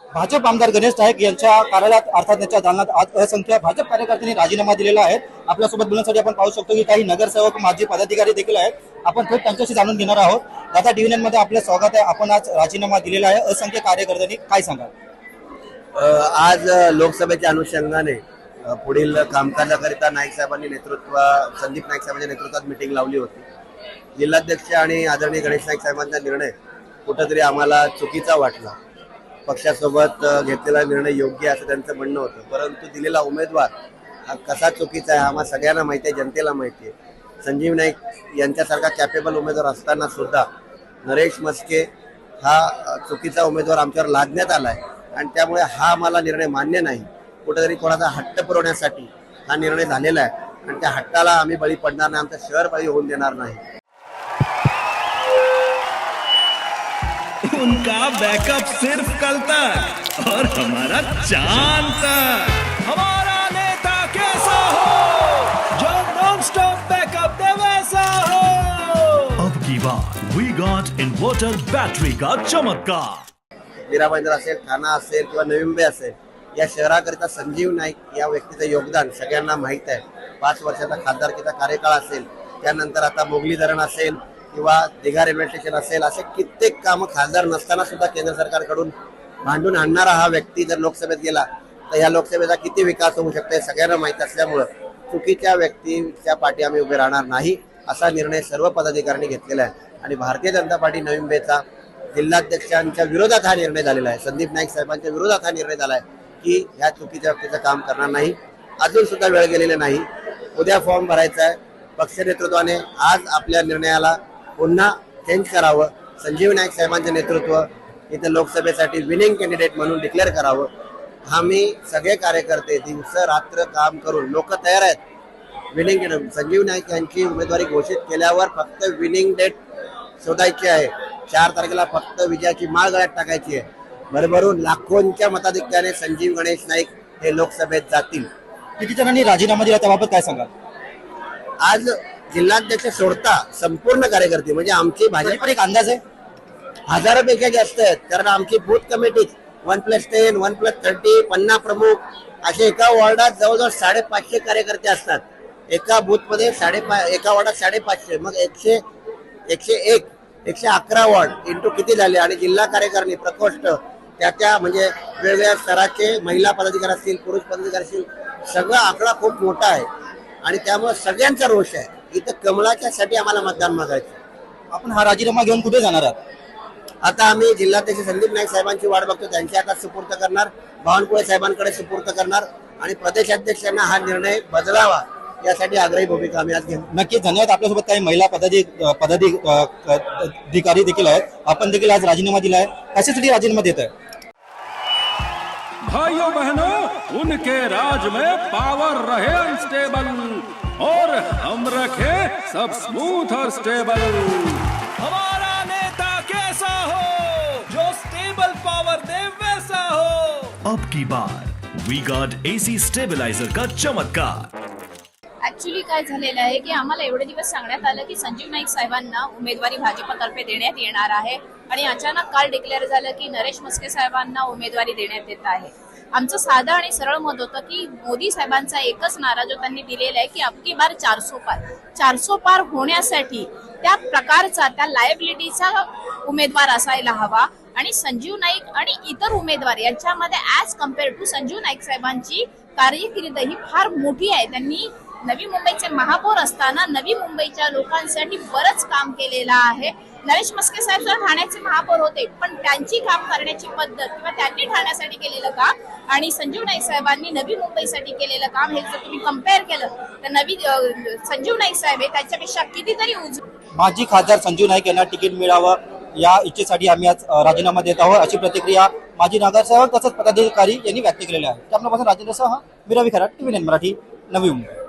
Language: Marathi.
भाजप आमदार गणेश नाईक यांच्या कार्यालयात अर्थात त्यांच्या दालनात आज असंख्य भाजप कार्यकर्त्यांनी राजीनामा दिलेला आहे। आपल्यासोबत बोलण्यासाठी आपण पाहू शकतो की काही नगरसेवक माजी पदाधिकारी देखील आहेत। आपण थेट त्यांच्याशी जाणून घेणार आहोत। दादा डिव्हिजन मध्ये आपले स्वागत आहे। आपण आज राजीनामा दिलेला आहे असंख्य कार्यकर्त्यांनी, काय सांगाल? आज लोकसभेच्या अनुषंगाने पुढील कामकाजाकरिता नाईक साहेबांनी संदीप नाईक साहेबांच्या नेतृत्वात मीटिंग लावली होती। जिल्हाध्यक्ष आणि आदरणीय गणेश नाईक साहेबांचा निर्णय कुठेतरी आम्हाला चुकीचा वाटला। पक्षासोबत घेतलेला निर्णय योग्य असं त्यांचं म्हणणं होतं, परंतु दिलेला उमेदवार हा कसा चुकीचा आहे आम्हाला सगळ्यांना माहिती आहे, जनतेला माहिती आहे। संजीव नाईक यांच्यासारखा कॅपेबल उमेदवार असताना सुद्धा नरेश म्हस्के हा चुकीचा उमेदवार आमच्यावर लादण्यात आला आहे आणि त्यामुळे हा आम्हाला निर्णय मान्य नाही। कुठेतरी कोणाचा हट्ट पुरवण्यासाठी हा निर्णय झालेला आहे आणि त्या हट्टाला आम्ही बळी पडणार नाही, आमचं शहर बळी होऊन देणार नाही। उनका बैकअप सिर्फ कल तक और हमारा चांद तक। हमारा नेता कैसा हो जो नॉन स्टॉप बैकअप दे वैसा हो। अब की बार वी गॉट इन्वर्टर बैटरी का चमत्कार। मीरा भाईंदर असेल, ठाणा असेल किंवा नवी मुंबई असेल, या शहराकरिता संजीव नाईक या व्यक्तीचं योगदान सगळ्यांना माहीत आहे। 5 वर्षाचा खासदारकीचा कार्यकाळ असेल, त्यानंतर आता मोगली धरण असेल किंवा दिघा रेल्वे स्टेशन असेल, असे कित्येक कामं खासदार नसताना सुद्धा केंद्र सरकारकडून भांडून आणणारा हा व्यक्ती जर लोकसभेत गेला तर या लोकसभेचा किती विकास होऊ शकतो हे सगळ्यांना माहीत असल्यामुळं चुकीच्या व्यक्तीच्या पाठी आम्ही उभे राहणार नाही असा निर्णय सर्व पदाधिकाऱ्यांनी घेतलेला आहे। आणि भारतीय जनता पार्टी नवी मुंबईचा जिल्हाध्यक्षांच्या विरोधात हा निर्णय झालेला आहे, संदीप नाईक साहेबांच्या विरोधात हा निर्णय झाला आहे की ह्या चुकीच्या व्यक्तीचं काम करणार नाही। अजून सुद्धा वेळ गेलेले नाही, उद्या फॉर्म भरायचा आहे। पक्ष नेतृत्वाने आज आपल्या निर्णयाला पुन्हा चेंज करावं, संजीव नाईक साहेबांचे नेतृत्व इथे लोकसभेसाठी विनिंग कॅन्डिडेट म्हणून डिक्लेअर करावं। आम्ही सगळे कार्यकर्ते दिवस रात्र काम करून लोक तयार आहेत विनिंग कॅन्डिडेट। संजीव नाईक यांची उमेदवारी घोषित केल्यावर फक्त विनिंग डेट शोधायची आहे। 4 तारखेला फक्त विजयाची माळ गळ्यात टाकायची आहे। भरभरून लाखोंच्या मताधिक्याने संजीव गणेश नाईक हे लोकसभेत जातील। किती जणांनी राजीनामा दिला त्याबाबत काय सांगाल? आज जिल्हाध्यक्ष सोडता संपूर्ण कार्यकर्ते म्हणजे आमची भाजप एक अंदाज आहे 1000पेक्षा जास्त आहेत, कारण आमची बूथ कमिटी 1+10, 1+30, 50 प्रमुख असे एका वॉर्डात जवळजवळ 550 कार्यकर्ते असतात। एका बूथ मध्ये एका वॉर्डात 550, मग 101 111 वॉर्ड इंटू किती झाले। आणि जिल्हा कार्यकारिणी प्रकोष्ठ त्या म्हणजे वेगवेगळ्या स्तराचे महिला पदाधिकारी असतील, पुरुष पदाधिकारी असतील, सगळा आकडा खूप मोठा आहे आणि त्यामुळे सगळ्यांचा रोष आहे। इथं कमळाच्या साठी आम्हाला मतदान मागायचं। आपण हा राजीनामा घेऊन कुठे जाणार आहात? आता आम्ही जिल्हाध्यक्ष संदीप नाईक साहेबांची वाट बघतो, त्यांच्या हातात सुपूर्द करणार, बावनकुळे साहेबांकडे सुपूर्द करणार आणि प्रदेशाध्यक्षांना हा निर्णय बदलावा यासाठी आग्रही भूमिका आम्ही आज घेऊ। नक्कीच, धन्यवाद। आपल्यासोबत काही महिला पदाधिकारी देखील आहेत। आपण देखील आज राजीनामा दिला आहे, कशासाठी राजीनामा देत आहे? भाइयों बहनों, उनके राज में पावर रहे अनस्टेबल और हम रखे सब स्मूथ और स्टेबल। हमारा नेता कैसा हो जो स्टेबल पावर दे वैसा हो। अब की बार वी गॉट एसी स्टेबलाइजर का चमत्कार। ऍक्च्युली काय झालेलं आहे की आम्हाला एवढे दिवस सांगण्यात आलं की संजीव नाईक साहेबांना उमेदवारी भाजपतर्फे देण्यात येणार आहे आणि अचानक काल डिक्लेअर झालं की नरेश म्हस्के साहेबांना उमेदवारी देण्यात येत आहे। आमचं साधं आणि सरळ मत होतं की मोदी साहेबांचा एकच नारा जो त्यांनी दिलेला आहे की अबकी बार 400 पार होण्यासाठी त्या प्रकारचा त्या लायबिलिटीचा उमेदवार असायला हवा आणि संजीव नाईक आणि इतर उमेदवार यांच्यामध्ये as compared to Sanjeev Naik साहेबांची कारकीर्द ही फार मोठी आहे। त्यांनी नवी मुंबईचे महापौर असताना नवी मुंबईच्या लोकांसाठी बरंच काम केलेलं आहे। नरेश म्हस्के साहेब जर ठाण्याचे महापौर होते, पण त्यांची काम करण्याची पद्धत किंवा त्यांनी ठाण्यासाठी केलेलं काम आणि संजीव नाईक साहेबांनी नवी मुंबईसाठी केलेलं काम हे जर तुम्ही कम्पेअर केलं तर संजीव नाईक साहेब हे त्याच्यापेक्षा कितीतरी माजी खासदार संजीव नाईक यांना तिकीट मिळावं या इच्छेसाठी आम्ही आज राजीनामा देत आहोत, अशी प्रतिक्रिया माजी नगरसेवक तसंच पदाधिकारी यांनी व्यक्त केलेली आहे। त्यामुळे राजेंद्र सह मीरा विखराट, TV9 मराठी, नवी मुंबई।